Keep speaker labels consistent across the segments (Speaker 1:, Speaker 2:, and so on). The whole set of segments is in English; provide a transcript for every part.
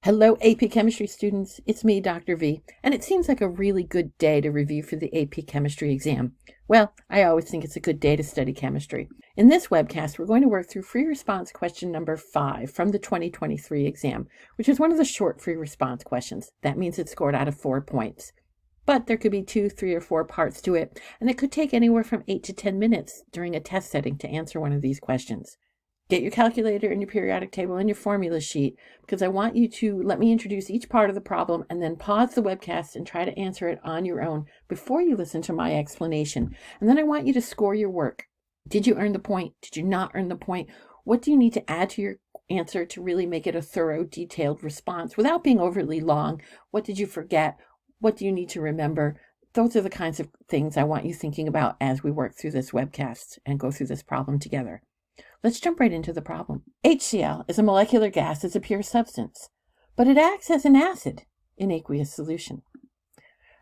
Speaker 1: Hello, AP Chemistry students. It's me, Dr. V, and it seems like a really good day to review for the AP Chemistry exam. Well, I always think it's a good day to study chemistry. In this webcast, we're going to work through free response question number 5 from the 2023 exam, which is one of the short free response questions. That means it's scored out of 4 points. But there could be 2, 3, or 4 parts to it, and it could take anywhere from 8 to 10 minutes during a test setting to answer one of these questions. Get your calculator and your periodic table and your formula sheet, because I want you to let me introduce each part of the problem and then pause the webcast and try to answer it on your own before you listen to my explanation. And then I want you to score your work. Did you earn the point? Did you not earn the point? What do you need to add to your answer to really make it a thorough, detailed response without being overly long? What did you forget? What do you need to remember? Those are the kinds of things I want you thinking about as we work through this webcast and go through this problem together. Let's jump right into the problem. HCl is a molecular gas as a pure substance, but it acts as an acid in aqueous solution.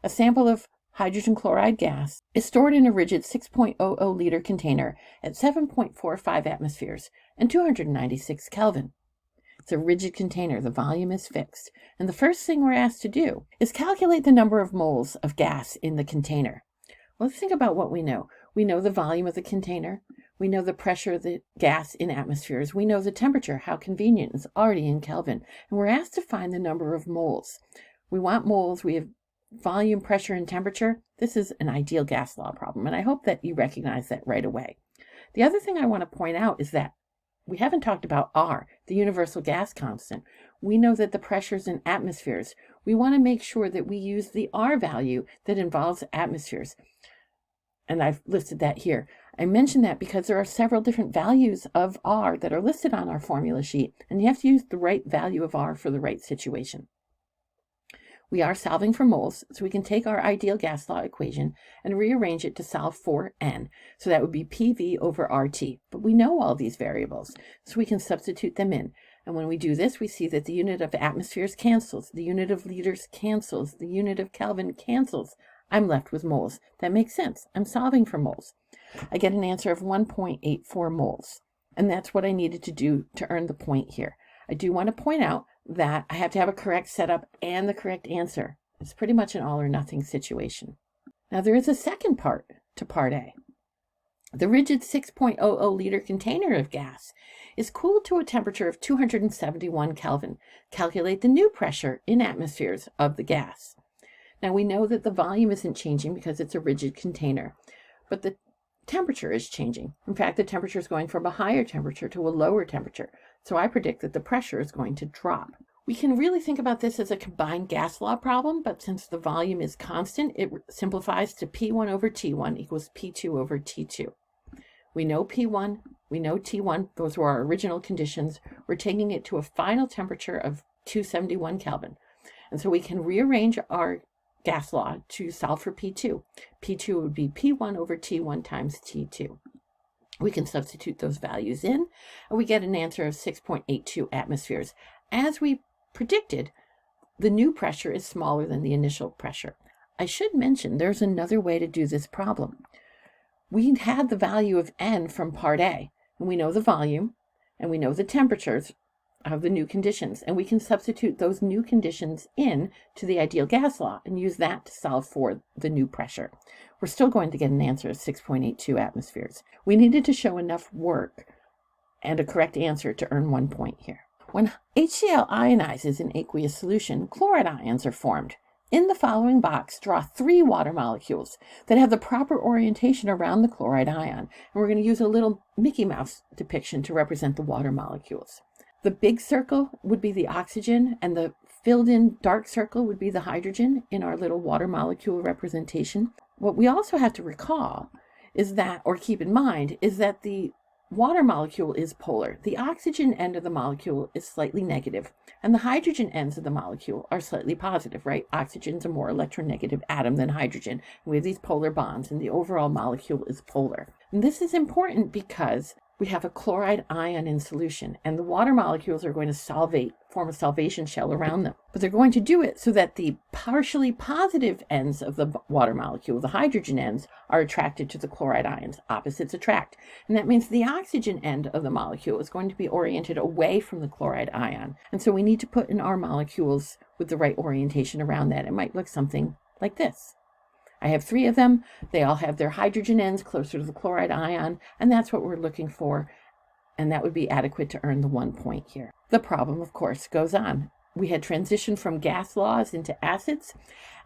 Speaker 1: A sample of hydrogen chloride gas is stored in a rigid 6.00 liter container at 7.45 atmospheres and 296 Kelvin. It's a rigid container, the volume is fixed, and the first thing we're asked to do is calculate the number of moles of gas in the container. Let's think about what we know. We know the volume of the container. We know the pressure of the gas in atmospheres. We know the temperature, how convenient, it's already in Kelvin. And we're asked to find the number of moles. We want moles. We have volume, pressure, and temperature. This is an ideal gas law problem, and I hope that you recognize that right away. The other thing I want to point out is that we haven't talked about R, the universal gas constant. We know that the pressures in atmospheres. We want to make sure that we use the R value that involves atmospheres. And I've listed that here. I mention that because there are several different values of R that are listed on our formula sheet, and you have to use the right value of R for the right situation. We are solving for moles, so we can take our ideal gas law equation and rearrange it to solve for N. So that would be PV over RT. But we know all these variables, so we can substitute them in. And when we do this, we see that the unit of atmospheres cancels, the unit of liters cancels, the unit of Kelvin cancels. I'm left with moles. That makes sense. I'm solving for moles. I get an answer of 1.84 moles. And that's what I needed to do to earn the point here. I do want to point out that I have to have a correct setup and the correct answer. It's pretty much an all or nothing situation. Now there is a second part to part A. The rigid 6.00 liter container of gas is cooled to a temperature of 271 Kelvin. Calculate the new pressure in atmospheres of the gas. Now we know that the volume isn't changing because it's a rigid container, but the temperature is changing. In fact, the temperature is going from a higher temperature to a lower temperature. So I predict that the pressure is going to drop. We can really think about this as a combined gas law problem, but since the volume is constant, it simplifies to P1 over T1 equals P2 over T2. We know P1, we know T1, those were our original conditions. We're taking it to a final temperature of 271 Kelvin. And so we can rearrange our gas law to solve for P2. P2 would be P1 over T1 times T2. We can substitute those values in, and we get an answer of 6.82 atmospheres. As we predicted, the new pressure is smaller than the initial pressure. I should mention there's another way to do this problem. We had the value of N from part A, and we know the volume, and we know the temperatures of the new conditions, and we can substitute those new conditions in to the ideal gas law and use that to solve for the new pressure. We're still going to get an answer of 6.82 atmospheres. We needed to show enough work and a correct answer to earn 1 point here. When HCl ionizes in aqueous solution, chloride ions are formed. In the following box, draw 3 water molecules that have the proper orientation around the chloride ion, and we're going to use a little Mickey Mouse depiction to represent the water molecules. The big circle would be the oxygen, and the filled-in dark circle would be the hydrogen in our little water molecule representation. What we also have to recall is that, or keep in mind, is that the water molecule is polar. The oxygen end of the molecule is slightly negative, and the hydrogen ends of the molecule are slightly positive, right? Oxygen's a more electronegative atom than hydrogen. And we have these polar bonds, and the overall molecule is polar. And this is important because we have a chloride ion in solution, and the water molecules are going to form a salvation shell around them. But they're going to do it so that the partially positive ends of the water molecule, the hydrogen ends, are attracted to the chloride ions. Opposites attract. And that means the oxygen end of the molecule is going to be oriented away from the chloride ion. And so we need to put in our molecules with the right orientation around that. It might look something like this. I have 3 of them. They all have their hydrogen ends closer to the chloride ion, and that's what we're looking for, and that would be adequate to earn the 1 point here. The problem, of course, goes on. We had transitioned from gas laws into acids,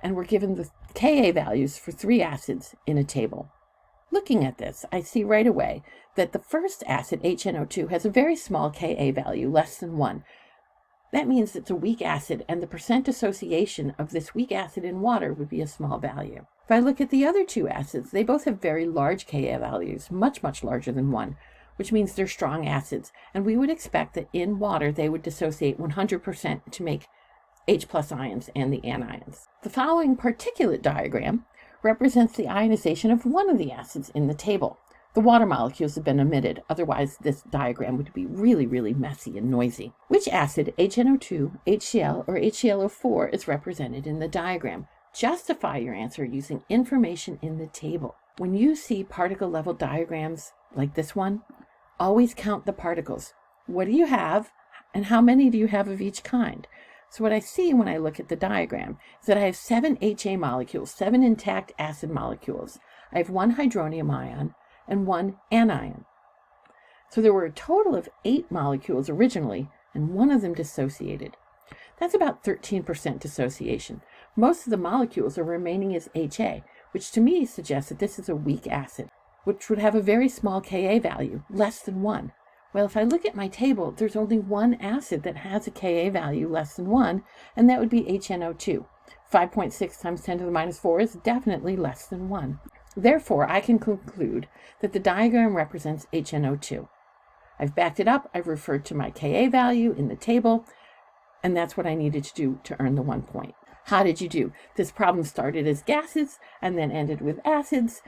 Speaker 1: and we're given the Ka values for 3 acids in a table. Looking at this, I see right away that the first acid, HNO2, has a very small Ka value, less than 1. That means it's a weak acid, and the percent association of this weak acid in water would be a small value. If I look at the other 2 acids, they both have very large Ka values, much, much larger than 1, which means they're strong acids, and we would expect that in water they would dissociate 100% to make H+ ions and the anions. The following particulate diagram represents the ionization of one of the acids in the table. The water molecules have been omitted, otherwise this diagram would be really, really messy and noisy. Which acid, HNO2, HCl, or HClO4, is represented in the diagram? Justify your answer using information in the table. When you see particle level diagrams like this one, always count the particles. What do you have, and how many do you have of each kind? So what I see when I look at the diagram is that I have 7 HA molecules, 7 intact acid molecules. I have 1 hydronium ion and 1 anion. So there were a total of 8 molecules originally, and 1 of them dissociated. That's about 13% dissociation. Most of the molecules are remaining as HA, which to me suggests that this is a weak acid, which would have a very small Ka value, less than 1. Well, if I look at my table, there's only 1 acid that has a Ka value less than 1, and that would be HNO2. 5.6 times 10 to the minus 4 is definitely less than 1. Therefore, I can conclude that the diagram represents HNO2. I've backed it up, I've referred to my Ka value in the table, and that's what I needed to do to earn the 1 point. How did you do? This problem started as gases and then ended with acids,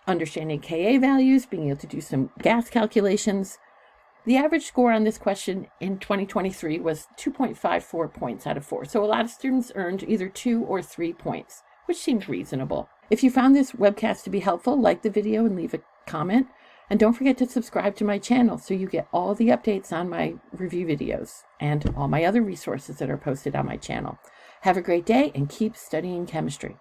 Speaker 1: understanding Ka values, being able to do some gas calculations. The average score on this question in 2023 was 2.54 points out of 4. So a lot of students earned either 2 or 3 points, which seems reasonable. If you found this webcast to be helpful, like the video and leave a comment. And don't forget to subscribe to my channel so you get all the updates on my review videos and all my other resources that are posted on my channel. Have a great day and keep studying chemistry.